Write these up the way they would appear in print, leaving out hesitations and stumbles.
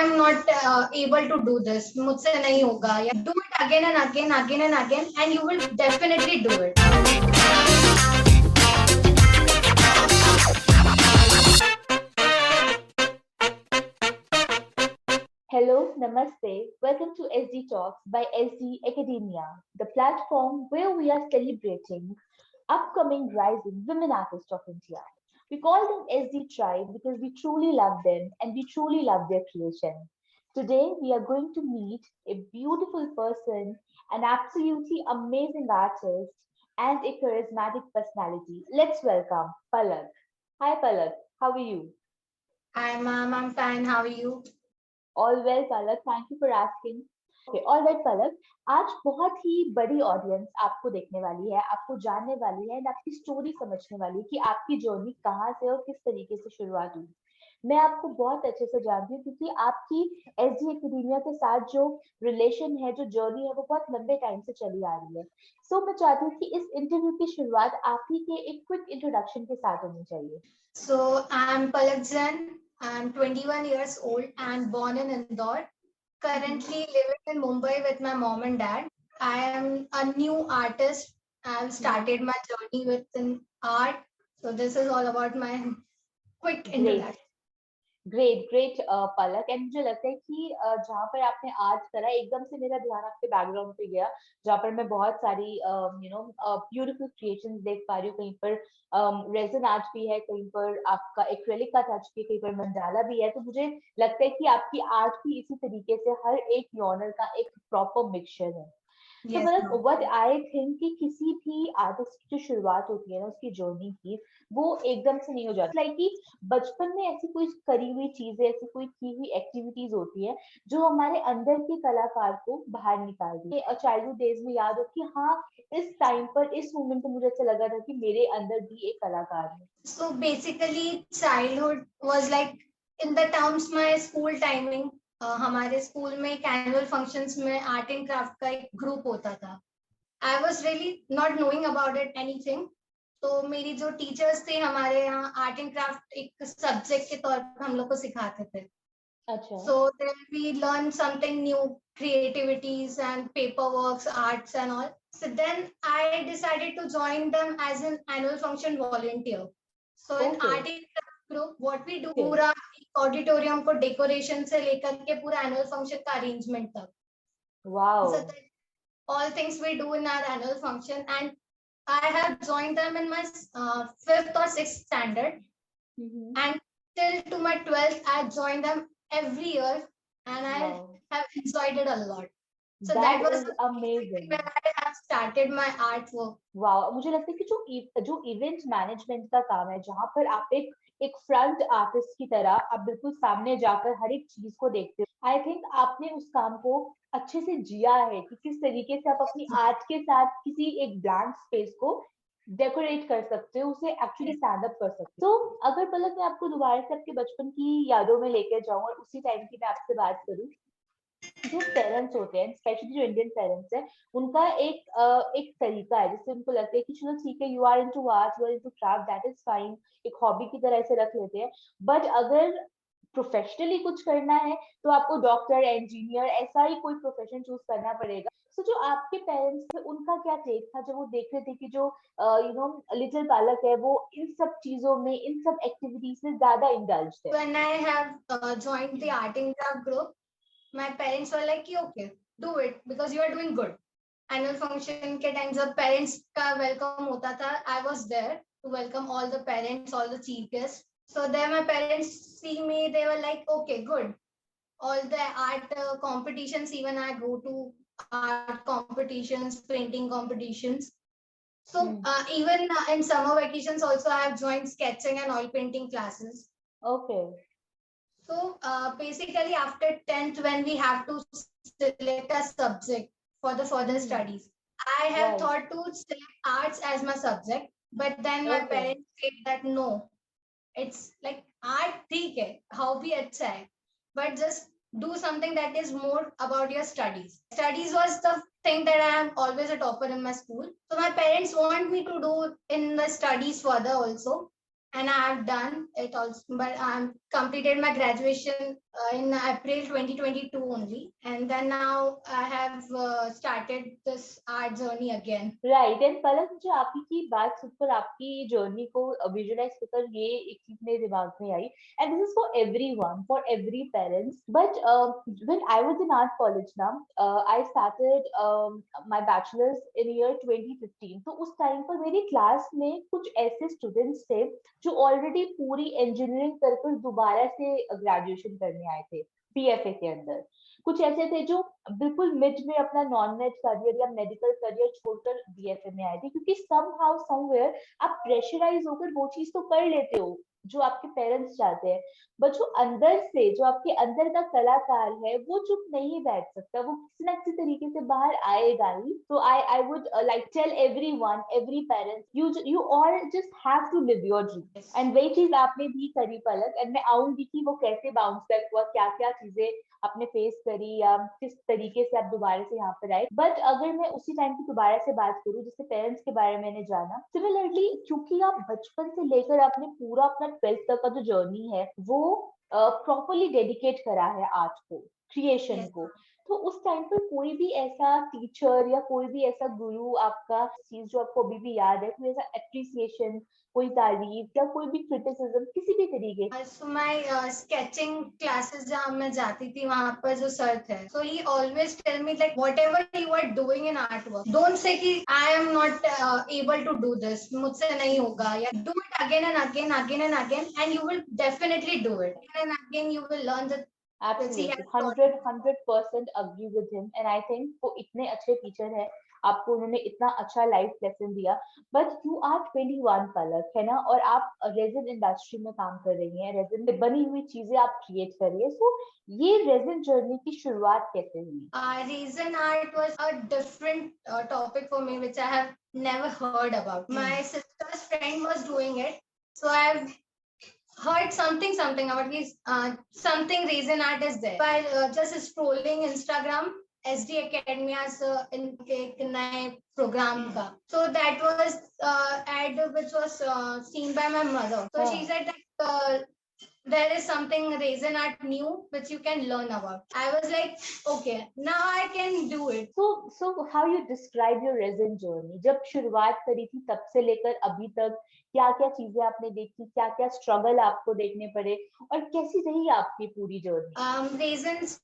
am not able to do this, मुझसे नहीं होगा, या do it again and again, and you will definitely do it. Hello, Namaste. Welcome to SD Talks by SD Academia, the platform where we are celebrating upcoming rising women artists of India. We call them SD Tribe because we truly love them and we truly love their creation. Today, we are going to meet a beautiful person, an absolutely amazing artist, and a charismatic personality. Let's welcome Palak. Hi, Palak. How are you? Hi, ma'am. I'm fine. How are you? All well, Palak. Thank you for asking. Okay, all right, Palak. आज बहुत ही बड़ी audience आपको देखने वाली है, आपको जानने वाली है, एंड आपकी स्टोरी समझने वाली है कि आपकी जर्नी कहाँ से और किस तरीके से शुरुआत हुई। मैं आपको बहुत अच्छे से जानती हूँ क्योंकि आपकी एसडी एकेडमिया के साथ जो रिलेशन है, जो जर्नी है, वो बहुत लंबे टाइम से चली आ रही है। सो मैं चाहती हूँ कि इस इंटरव्यू की शुरुआत आप ही के एक क्विक इंट्रोडक्शन के साथ होनी चाहिए। So I'm Palak Jain. I'm 21 years old and born in Indore. Currently living in Mumbai with my mom and dad. I am a new artist. I've started my journey with an art. So this is all about my quick introduction. Great Palak. And मुझे लगता है कि जहाँ पर आपने art करा, एकदम से मेरा ध्यान आपके बैकग्राउंड पे गया, जहाँ पर मैं बहुत सारी ब्यूटीफुल क्रिएशंस देख पा रही हूँ। कहीं पर रेजन आर्ट भी है, कहीं पर आपका एक्रेलिक का टच भी है, कहीं पर मंडाला भी है। तो मुझे लगता है कि आपकी आर्ट भी इसी तरीके से हर एक जॉनर का एक प्रॉपर मिक्सचर है। तो मतलब व्हाट आई थिंक कि किसी भी आर्टिस्ट की जो शुरुआत होती है ना, उसकी जर्नी की, वो एकदम से नहीं हो जाती। लाइक कि बचपन में ऐसी कोई करी हुई चीजें, ऐसी कोई की हुई एक्टिविटीज होती है जो हमारे अंदर के कलाकार को बाहर निकालती है। चाइल्डहुड डेज में याद हो कि हाँ, इस टाइम पर, इस मोमेंट पर मुझे अच्छा लगा था कि मेरे अंदर भी एक कलाकार है। So basically childhood was like in the terms my school timing. हमारे स्कूल में एक एनुअल फंक्शंस में आर्ट एंड क्राफ्ट का एक ग्रुप होता था. I was really not knowing about it anything. तो मेरी जो टीचर्स थे हमारे यहाँ आर्ट एंड क्राफ्ट एक सब्जेक्ट के तौर पर हम लोग को सिखाते थे. अच्छा। So then we learn something new, creativities and paperworks, arts and all. So then I decided to join them as an annual function volunteer. So in art and craft group, what we do, पूरा auditorium को decoration से लेकर के पूरा annual function का arrangement तक. Wow. So all things we do in our annual function, and I have joined them in my 5th or 6th standard, and till to my 12th I joined them every year, and I have enjoyed it a lot. So that was amazing. When I have started my artwork. Wow, मुझे लगता है कि जो event management का काम है, जहाँ पर आप एक फ्रंट आर्टिस्ट की तरह आप बिल्कुल सामने जाकर हर एक चीज को देखते हो, आई थिंक आपने उस काम को अच्छे से जिया है कि किस तरीके से आप अपनी आर्ट के साथ किसी एक ब्लैंक स्पेस को डेकोरेट कर सकते हो, उसे एक्चुअली स्टैंड अप कर सकते हो। तो अगर पलक मैं आपको दोबारा से आपके बचपन की यादों में लेकर जाऊं और उसी टाइम की मैं आपसे बात करूं, जो पेरेंट्स होते हैं, स्पेशली जो इंडियन पेरेंट्स हैं, उनका एक तरीका है जिससे उनको लगता है कि चलो ठीक है, you are into art, you are into craft, that is fine, एक हॉबी की तरह से रख लेते हैं। बट अगर प्रोफेशनली कुछ करना है तो आपको डॉक्टर, इंजीनियर, ऐसा ही कोई प्रोफेशन चूज करना पड़ेगा। सो जो आपके पेरेंट्स थे, उनका क्या टेक था जब वो देख रहे थे कि जो लिटिल पालक है वो इन सब चीजों में, इन सब एक्टिविटीज में ज्यादा इंडल्ज थे? When I have joined the art and craft group, my parents were like, okay, do it because you are doing good. Annual function के time जब parents का welcome होता था, I was there to welcome all the parents, all the chief guests. So there my parents see me, they were like, okay, good. All the art competitions, even I go to art competitions, painting competitions. So even in summer vacations also I have joined sketching and oil painting classes. Okay. So basically after 10th, when we have to select a subject for the further studies, I have thought to select arts as my subject, but then my parents said that no, it's like art theek hai, hobby acha hai, but just do something that is more about your studies. Studies was the thing that I am always a topper in my school. So my parents want me to do in the studies further also. and I have done it also. But I'm completed my graduation in April 2022 only, and then now I have started this art journey again. Right and Palak, मुझे आपकी की बात सुनकर आपकी journey को visualise कर ये एक चीज मेरे दिमाग में आई, and this is for everyone, for every parents, but when I was in art college ना, I started my bachelors in year 2015, तो उस टाइम पर मेरी क्लास में कुछ ऐसे स्टूडेंट्स थे जो ऑलरेडी पूरी इंजीनियरिंग कर दोबारा से ग्रेजुएशन करने आए थे पीएफए के अंदर। कुछ ऐसे थे जो बिल्कुल मिड में अपना नॉन मेड करियर या मेडिकल करियर छोड़कर बीएफए में आए थे, क्योंकि समहाउ समवेयर आप प्रेशराइज होकर वो चीज तो कर लेते हो जो आपके पेरेंट्स चाहते हैं, बट जो अंदर से, जो आपके अंदर का कलाकार है, वो चुप नहीं बैठ सकता, वो किसी ना किसी तरीके से बाहर आएगा ही। तो I would like tell everyone, every parents, you all just have to live your dream, and वही चीज आपने भी करी पलक, एंड मैं आऊंगी कि वो कैसे बाउंस बैक हुआ, क्या क्या चीजें आपने फेस करी या किस तरीके से आप दोबारा से यहाँ पर आए। बट अगर मैं उसी टाइम की दोबारा से बात करूँ जिससे पेरेंट्स के बारे में मैंने जाना, सिमिलरली क्योंकि आप बचपन से लेकर आपने पूरा अपना 12th तक का जो जर्नी है वो प्रॉपरली डेडिकेट करा है आर्ट को, क्रिएशन Yes. को, तो उस टाइम पर कोई भी ऐसा टीचर या कोई भी ऐसा गुरु आपका चीज जो आपको अभी भी याद है, कोई ऐसा एप्रिसिएशन, कोई तारीफ या कोई भी क्रिटिसिज्म किसी भी तरीके? So my sketching classes जहाँ मैं जाती थी वहाँ पर जो सर थे, so he always tell me like whatever you are doing in artwork, don't say कि I am not able to do this, मुझसे नहीं होगा, या do it again and again, again and again, and you will definitely do it. Again and again you will learn the Absolutely, 100% agree with him, and I think वो इतने अच्छे teacher है, आपको उन्होंने इतना अच्छा लाइफ लेसन दिया। But you are 21 पलक, है ना, और आप रेजिन इंडस्ट्री में काम कर रही हैं, रेजिन में बनी हुई चीजें आप क्रिएट कर रही है, सो ये रेजिन जर्नी की शुरुआत कैसे हुई? Reason art was a different topic for me, which I have never heard about. My sister's friend was doing it, so I've heard something about this. Something reason art is there. While just scrolling Instagram, SD Academia's एक नए program का. So that was ad which was seen by my mother. So she said that there is something resin art new which you can learn about. I was like, okay, now I can do it. So how you describe your resin journey? जब शुरुआत करी थी तब से लेकर अभी तक क्या क्या चीजें आपने देखी, क्या क्या स्ट्रगल आपको देखने पड़े, और कैसी रही आपकी पूरी journey? Resin's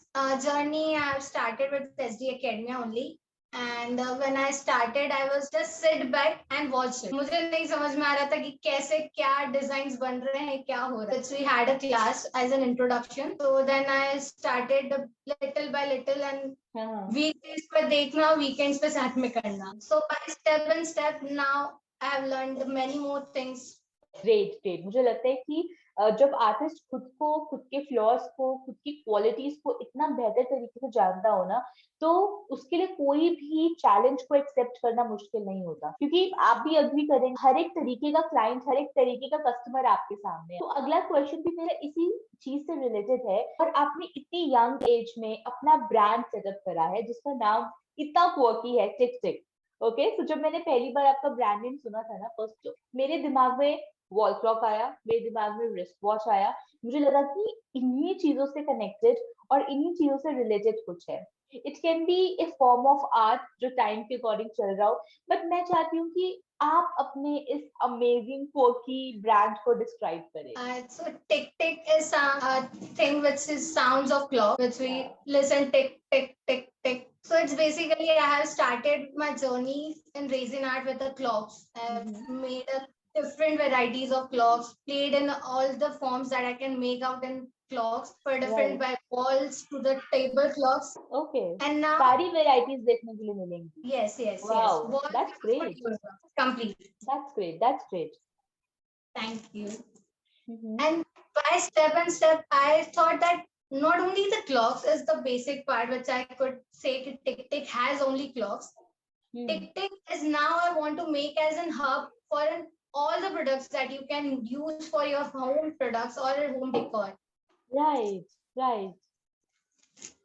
journey I have started with SD Academia only. And when I started, I was just sit back and watch it. मुझे नहीं समझ में आ रहा था कि कैसे क्या डिजाइन्स बन रहे हैं, क्या हो रहा है. So we had a class as an introduction. So then I started little by little and weekdays पे देखना, weekends पे साथ में करना. So by step and step now I have learned many more things. Great, मुझे लगता है कि जब आर्टिस्ट खुद को, खुद के फ्लॉज को, खुद की क्वालिटीज को इतना बेहतर तरीके से जानता हो ना, तो उसके लिए कोई भी चैलेंज को एक्सेप्ट करना मुश्किल नहीं होता, क्योंकि आप भी अग्री करेंगे हर एक तरीके का क्लाइंट, हर एक तरीके का कस्टमर आपके सामने है। तो अगला क्वेश्चन भी मेरा इसी चीज से रिलेटेड है, और आपने इतनी यंग एज में अपना ब्रांड सेटअप करा है जिसका नाम इतना क्वर्की है, टिक टिक। ओके, तो जब मैंने पहली बार आपका ब्रांड नेम सुना था ना, फर्स्ट मेरे दिमाग में वॉल क्लॉक आया, मेरे दिमाग में रिस्ट वॉच आया, मुझे लगा कि इन्हीं चीजों से कनेक्टेड और इन्हीं चीजों से रिलेटेड कुछ है। It can be A form of art जो टाइम के अकॉर्डिंग चल रहा हो, बट मैं चाहती हूँ कि आप अपने इस अमेजिंग कोकी ब्रांड को डिस्क्राइब करें। So tick tick is a thing which is sounds of clock which we listen tick tick tick tick. So it's basically I have started my journey in resin art with the clocks. I've made a different varieties of clocks, played in all the forms that I can make out in clocks for different by walls to the table clocks. Okay. And now सारी varieties देखने के लिए मिलेंगी। Yes. Wow, Walls that's great. Complete. That's great. Thank you. And by step and step, I thought that not only the clocks is the basic part, which I could say Tick Tick has only clocks. Tick Tick is now I want to make as a hub for all the products that you can use for your home products or home decor. Right.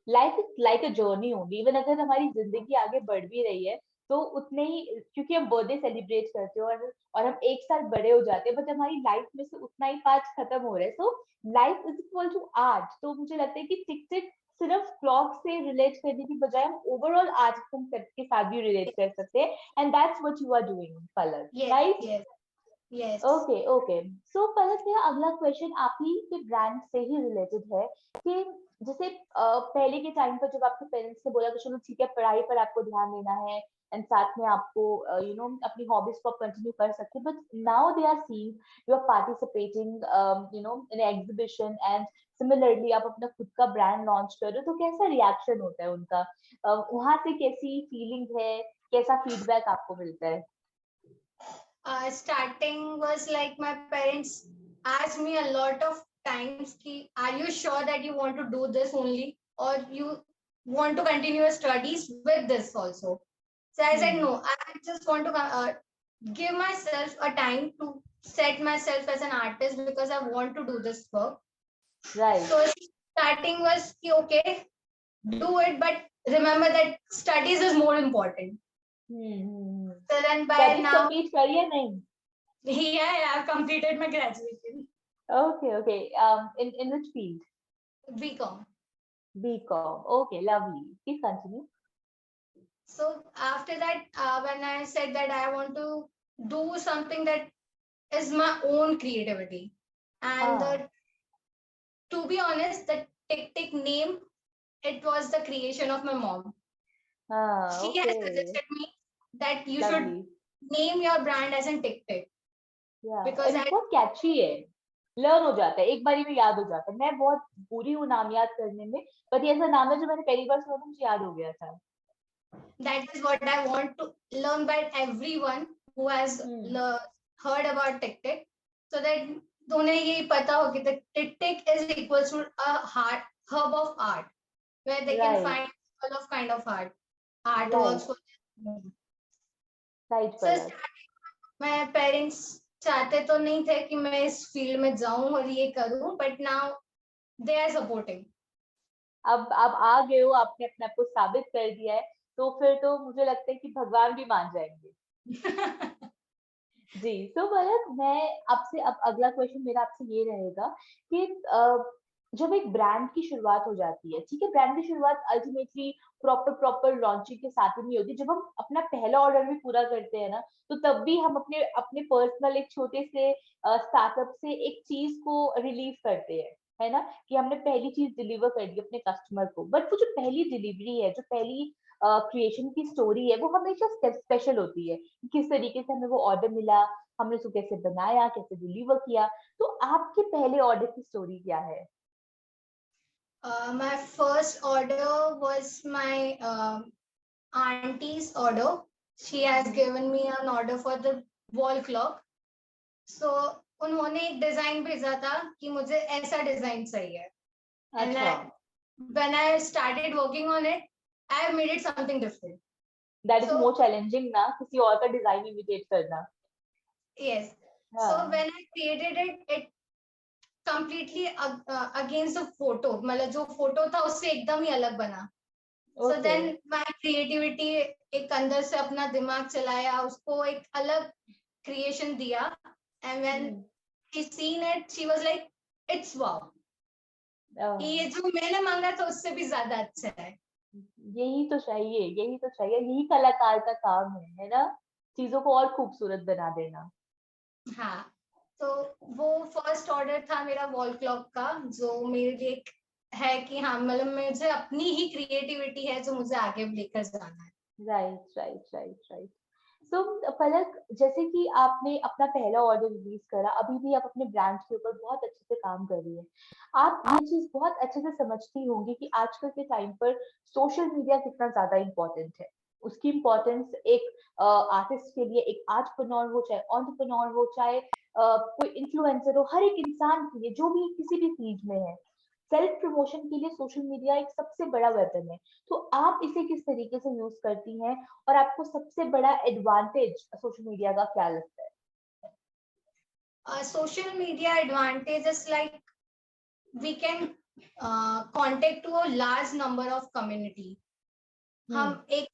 Life is like a journey only. Even अगर हमारी जिंदगी आगे बढ़ भी रही है, तो उतने ही, क्योंकि हम बर्थडे सेलिब्रेट करते हैं और हम एक साल बड़े हो जाते हैं, बट हमारी लाइफ में से उतना ही पार्ट खत्म हो रहा है। So life is equal to art. तो मुझे लगता है कि टिक टिक सिर्फ क्लॉक से रिलेट करने की बजाय हम ओवरऑल आर्ट कंसेप्ट के साथ भी रिलेट कर सकते हैं, and that's what you are doing Palak, Yes, right? yes, yes. Okay okay. So Palak, मेरा अगला क्वेश्चन आप ही के ब्रांड से ही रिलेटेड है कि जैसे पहले के टाइम पर जब आपके पेरेंट्स ने बोला कि चलो ठीक है, पढ़ाई पर आपको ध्यान देना है एंड साथ में आपको अपनी हॉबीज को कंटिन्यू कर सकते हैं, but now they are seeing you are participating in exhibition and similarly आप अपना खुद का ब्रांड लॉन्च कर रहे हो, तो कैसा रिएक्शन होता है उनका? वहां से कैसी फीलिंग है, कैसा फीडबैक आपको मिलता है? Starting was like my parents asked me a lot of times ki, are you sure that you want to do this only or you want to continue your studies with this also? So I said, no, I just want to give myself a time to set myself as an artist because I want to do this work. Right. So starting was ki, okay, do it, but remember that studies is more important. So then by Studies now, complete कर या नहीं? yeah, I've completed my graduation. Okay, okay. In which field? BCom. BCom. Okay, lovely. Please continue. So after that, when I said that I want to do something that is my own creativity, and to be honest, the Tick Tick name, it was the creation of my mom. She has Okay. suggested me that you Lovely. should name your brand as in Tick Tick. Yeah. Because and बहुत catchy है, learn हो जाता है, एक बारी में याद हो जाता है। मैं बहुत बुरी हूँ नाम याद करने में, पर ये ऐसा नाम है जो मैंने पहली बार सुना था मुझे याद हो गया था। That is what I want to learn by everyone who has heard about Tick Tick, so that उन्हें ये पता हो कि Tick Tick is equals to a hub of art where they can find all of kind of artworks for them. Right. So my parents चाहते तो नहीं थे कि मैं इस फील्ड में जाऊं और ये करूं, but now they are supporting. अब आ गए हो, आपने अपने आप को साबित कर दिया है, तो फिर तो मुझे लगता है कि भगवान भी मान जाएंगे। जी। तो भरत, मैं आपसे अब अगला क्वेश्चन मेरा आपसे ये रहेगा कि जब एक ब्रांड की शुरुआत हो जाती है, ठीक है, ब्रांड की शुरुआत अल्टीमेटली प्रॉपर लॉन्चिंग के साथ ही नहीं होती। जब हम अपना पहला ऑर्डर भी पूरा करते हैं ना, तो तब भी हम अपने अपने पर्सनल एक छोटे से स्टार्टअप से एक चीज को रिलीव करते हैं, है ना, कि हमने पहली चीज डिलीवर कर दी अपने कस्टमर को। बट वो जो पहली डिलीवरी है, जो पहली क्रिएशन की स्टोरी है, वो हमेशा स्पेशल होती है। किस तरीके से हमें वो ऑर्डर मिला, हमने उसको कैसे बनाया, कैसे डिलीवर किया। तो आपके पहले ऑर्डर की स्टोरी क्या है? My first order was my auntie's order. She has given me an order for the wall clock. So उन्होंने एक डिजाइन भेजा था कि मुझे ऐसा डिजाइन चाहिए. And when I started working on it, I have made it something different. That is more challenging ना, किसी और का डिजाइन इमिटेट करना. Yes. So when I created it, it completely against the photo. मतलब जो photo था उससे एकदम ही अलग बना. So then my creativity एक अंदर से अपना दिमाग चलाया, उसको एक अलग creation दिया. And when she seen it, she was like, it's wow. ये जो मैंने मांगा था उससे भी ज्यादा अच्छा है. यही तो चाहिए, यही कलाकार का काम है ना, चीजों को और खूबसूरत बना देना. हाँ, तो वो फर्स्ट ऑर्डर था मेरा वॉल क्लॉक का, जो मेरे लिए है कि हाँ, मतलब मुझे अपनी ही क्रिएटिविटी है जो मुझे आगे लेकर जाना है. राइट. तो पलक, जैसे कि आपने अपना पहला ऑर्डर रिलीज करा, अभी भी आप अपने ब्रांड के ऊपर बहुत अच्छे से काम कर रही है. आप ये चीज बहुत अच्छे से समझती होंगी कि आजकल के टाइम पर सोशल मीडिया कितना ज्यादा इम्पोर्टेंट है. उसकी इम्पोर्टेंस एक आर्टिस्ट के लिए, एक आर्टप्रेन्योर हो, चाहे एंटरप्रेन्योर हो, चाहे कोई इन्फ्लुएंसर हो, हर एक इंसान के लिए जो भी किसी भी फील्ड में है, सेल्फ प्रमोशन के लिए सोशल मीडिया एक सबसे बड़ा वेपन है. तो आप इसे किस तरीके से यूज करती हैं और आपको सबसे बड़ा एडवांटेज सोशल मीडिया का क्या लगता है? Social media advantage is like we can contact to a large number of community. हम एक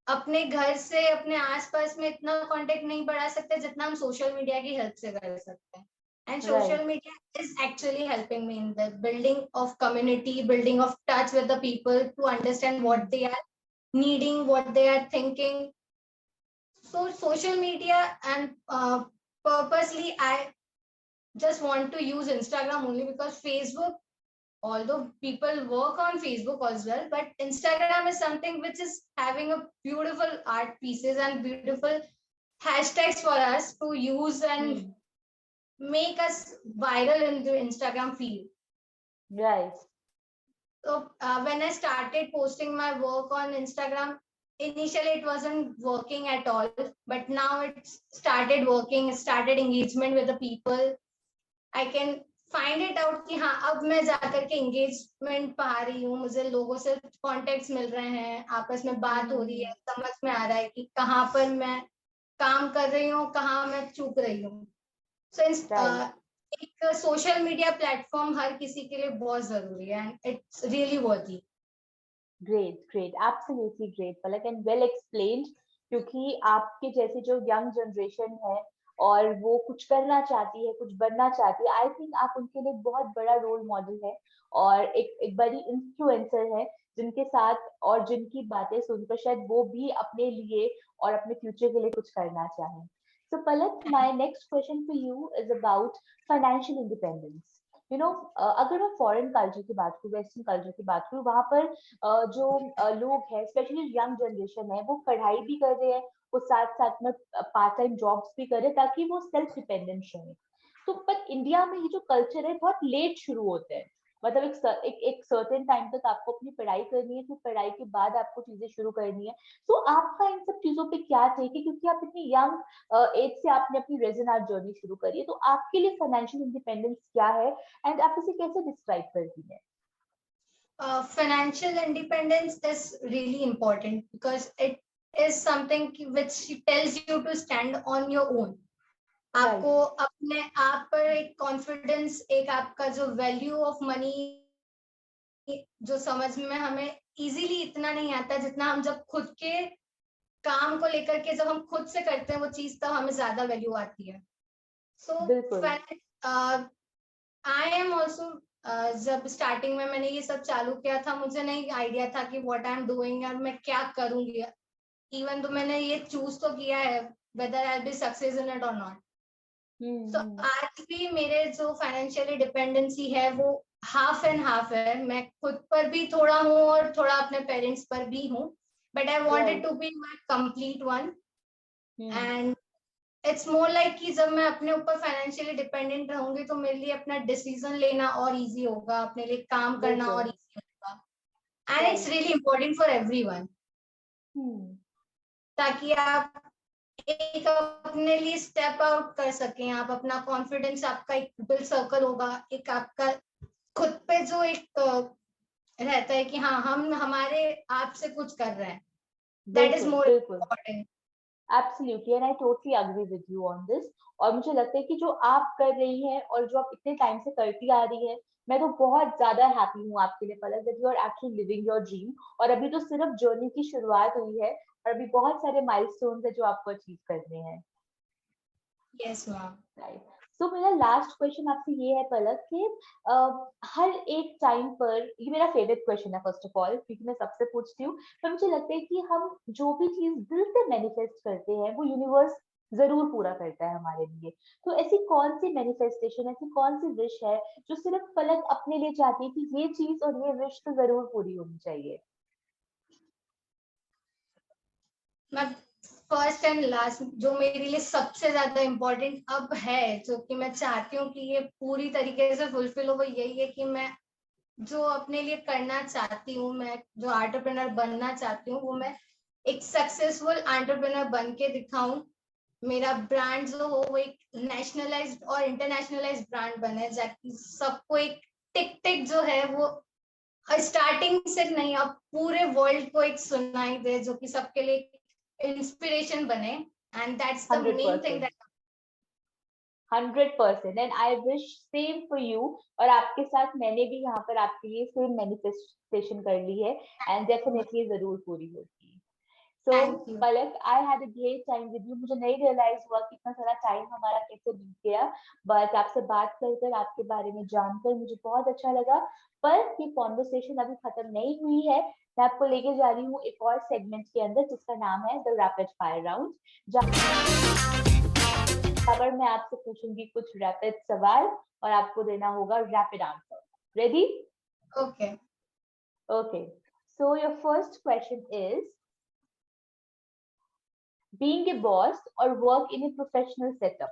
अपने घर से अपने आसपास में इतना कांटेक्ट नहीं बढ़ा सकते जितना हम सोशल मीडिया की हेल्प से कर सकते हैं. And right. social media is actually helping me in the building of community, building of touch with the people to understand what they are needing, what they are thinking. So social media and purposely I just want to use Instagram only because Facebook, although people work on Facebook as well, but Instagram is something which is having a beautiful art pieces and beautiful hashtags for us to use and make us viral in the Instagram feed. Right. So when I started posting my work on Instagram, initially it wasn't working at all, but now it started working, started engagement with the people. I can find it out कि हाँ अब मैं जाकर के engagement पा रही हूँ, मुझे लोगों से कॉन्टेक्ट्स मिल रहे हैं, आपस में बात हो रही है, समझ में आ रहा है कि कहाँ पर मैं काम कर रही हूँ, कहाँ मैं चूक रही हूँ. सो एक सोशल मीडिया प्लेटफॉर्म हर किसी के लिए बहुत जरूरी है एंड इट्स रियली वर्दी. Great, absolutely great Palak, and well explained. क्योंकि आपके जैसे जो यंग जनरेशन है और वो कुछ करना चाहती है, कुछ बनना चाहती है, आई थिंक आप उनके लिए बहुत बड़ा रोल मॉडल है और एक बड़ी इन्फ्लुएंसर है जिनके साथ और जिनकी बातें सुनकर शायद वो भी अपने लिए और अपने फ्यूचर के लिए कुछ करना चाहें. So Palak, my next question for you is about financial independence. अगर मैं फॉरेन कल्चर की बात करूँ, वेस्टर्न कल्चर की बात करूँ, वहां पर जो लोग हैं, स्पेशली यंग जनरेशन है, वो पढ़ाई भी कर रहे हैं, वो साथ साथ में पार्ट टाइम जॉब्स भी कर रहे हैं ताकि वो सेल्फ डिपेंडेंट रहे. तो पर इंडिया में ये जो कल्चर है बहुत लेट शुरू होते हैं. मतलब एक सर्टेन टाइम तक आपको अपनी पढ़ाई करनी है, फिर पढ़ाई के बाद आपको चीजें शुरू करनी है. तो आपका इन सब चीजों पे क्या टेक है, क्योंकि आप इतनी यंग एज से आपने अपनी रेजन आर्ट जर्नी शुरू करी है, तो आपके लिए फाइनेंशियल इंडिपेंडेंस क्या है एंड आप इसे कैसे डिस्क्राइब करती हैं? Financial independence is really important because it is something which tells you to stand on your own. आपको अपने आप पर एक कॉन्फिडेंस, एक आपका जो वैल्यू ऑफ मनी जो समझ में हमें इजीली इतना नहीं आता जितना हम जब खुद के काम को लेकर के जब हम खुद से करते हैं वो चीज, तब हमें ज्यादा वैल्यू आती है. सो आई एम ऑल्सो, जब स्टार्टिंग में मैंने ये सब चालू किया था, मुझे नहीं आइडिया था कि व्हाट आई एम डूइंग और मैं क्या करूंगी. इवन तो मैंने ये चूज तो किया है whether I B success in it और नॉट. तो आज भी मेरे जो फाइनेंशियली डिपेंडेंसी है वो हाफ एंड हाफ है. मैं खुद पर भी थोड़ा हूँ और थोड़ा अपने पेरेंट्स पर भी हूँ, but I wanted to be my complete one. And it's more like कि जब मैं अपने ऊपर फाइनेंशियली डिपेंडेंट रहूंगी तो मेरे लिए अपना डिसीजन लेना और इजी होगा, अपने लिए काम करना और इजी होगा. And it's really important for everyone, ताकि आप एक अपने लिए स्टेप आउट कर सकें, आप अपना कॉन्फिडेंस, आपका एक बिल्ड सर्कल होगा, एक आपका खुद पे जो एक रहता है कि हाँ हम हमारे आप से कुछ कर रहे हैं. That is more important. Absolutely, and I totally agree with you on this. और मुझे लगता है कि जो आप कर रही हैं और जो आप इतने टाइम से करती आ रही है, मैं तो बहुत ज्यादा हैप्पी हूँ आपके लिए Palak, that you are actually living your dream. और अभी तो सिर्फ जर्नी की शुरुआत हुई है और अभी बहुत सारे माइलस्टोन्स है जो आपको अचीव करने हैं. Yes ma'am. राइट. तो मेरा लास्ट क्वेश्चन आपसे ये है पलक कि हर एक टाइम पर, ये मेरा फेवरेट क्वेश्चन है फर्स्ट ऑफ ऑल क्योंकि मैं सबसे पूछती हूँ, पर मुझे लगता है कि हम जो भी चीज दिल से मैनिफेस्ट करते हैं वो यूनिवर्स जरूर पूरा करता है हमारे लिए. तो ऐसी कौन सी मैनिफेस्टेशन, ऐसी कौन सी विश है जो सिर्फ पलक अपने लिए चाहती है कि ये चीज और ये विश तो जरूर पूरी होनी चाहिए? मैं फर्स्ट एंड लास्ट जो मेरे लिए सबसे ज्यादा इम्पोर्टेंट अब है, जो कि मैं चाहती हूँ कि ये पूरी तरीके से फुलफिल हो, वो यही है कि मैं जो अपने लिए करना चाहती हूँ, मैं जो एंटरप्रेन्योर बनना चाहती हूँ, वो मैं एक सक्सेसफुल एंटरप्रेन्योर बन के दिखाऊं. मेरा ब्रांड जो हो वो एक नेशनलाइज्ड और इंटरनेशनलाइज्ड ब्रांड बने, ताकि सबको एक टिक टिक जो है वो स्टार्टिंग से नहीं, अब पूरे वर्ल्ड को एक सुनाई दे, जो कि सबके लिए इंस्पिरेशन बने. And that's the main thing 100%, and I wish same for you. और आपके साथ मैंने भी यहाँ पर आपके लिए सेम मैनिफेस्टेशन कर ली है एंड डेफिनेटली जरूर पूरी होगी. So Thank you. Palak, I had a great time with you. मुझे नहीं realize हुआ कि इतना सारा टाइम हमारा कैसे बीत गया, बट आपसे बात कर आपके बारे में जानकर मुझे बहुत अच्छा लगा। पर ये कॉन्वर्सेशन अभी खत्म नहीं हुई है। मैं आपको लेके जा रही हूँ एक और सेगमेंट के अंदर जिसका नाम है द रैपिड फायर राउंड, जहाँ पर मैं आपसे पूछूंगी कुछ रैपिड सवाल और आपको देना होगा rapid answer. Ready? Okay. Okay. So your first question is, being a boss or work in a professional setup?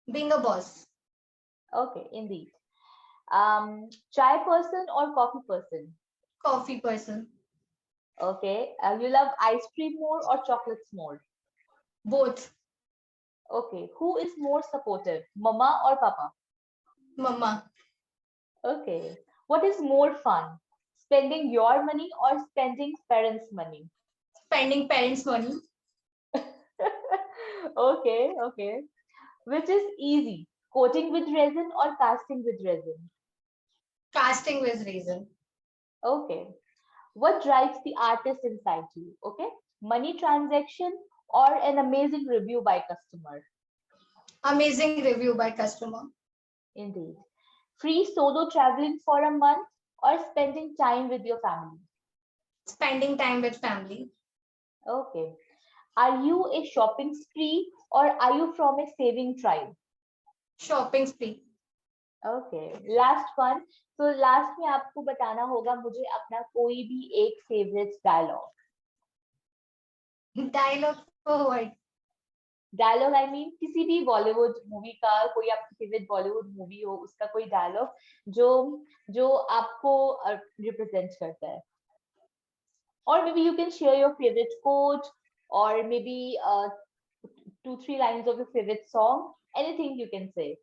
Being a boss. Okay, indeed. Chai person or coffee person? Coffee person. Okay. You love ice cream more or chocolates more? Both. Okay. Who is more supportive, mama or papa? Mama. Okay. What is more fun, spending your money or spending parents' money? Spending parents' money. Okay, okay. Which is easy, coating with resin or casting with resin? Casting with reason. Okay. What drives the artist inside you? Okay. Money transaction or an amazing review by customer? Amazing review by customer. Indeed. Free solo traveling for a month or spending time with your family? Spending time with family. Okay. Are you a shopping spree or are you from a saving tribe? Shopping spree. Okay. Last one. So last में आपको बताना होगा मुझे अपना कोई भी एक favorite dialogue. Dialogue for what? Dialogue I mean किसी भी बॉलीवुड मूवी का, कोई आपकी फेवरेट बॉलीवुड मूवी हो उसका कोई डायलॉग जो जो आपको रिप्रेजेंट करता है, और may be you can share your favourite coat और may be 2-3 lines of your favorite song, anything you can say.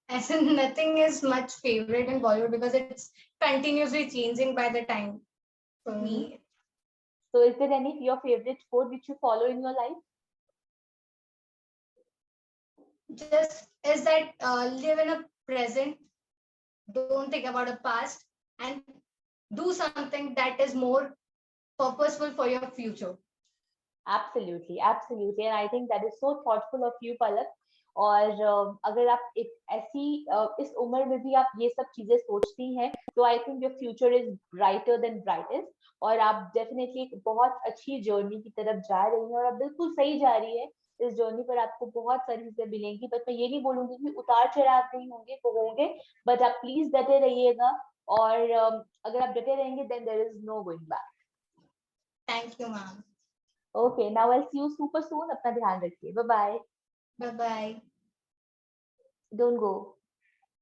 As in nothing is much favorite in Bollywood because it's continuously changing by the time for me. So is there any your favorite quote which you follow in your life? Just is that live in a present, don't think about the past, and do something that is more purposeful for your future. Absolutely, absolutely, and I think that is so thoughtful of you, Palak. और अगर आप एक ऐसी इस उम्र में भी आप ये सब चीजें सोचती हैं तो I think your future is brighter then brightest, और आप डेफिनेटली एक बहुत अच्छी जर्नी की तरफ जा रही हैं और आप बिल्कुल सही जा रही है। इस जर्नी पर आपको बहुत सारी चीजें मिलेंगी, बट मैं ये नहीं बोलूंगी कि उतार चढ़ाव नहीं होंगे, तो होंगे, बट आप प्लीज डटे रहिएगा, और अगर आप डटे रहेंगे then there is no going back. Thank you, ma'am. Okay, now I see you super soon. अपना ध्यान रखिए। Bye bye. Bye bye. Don't go.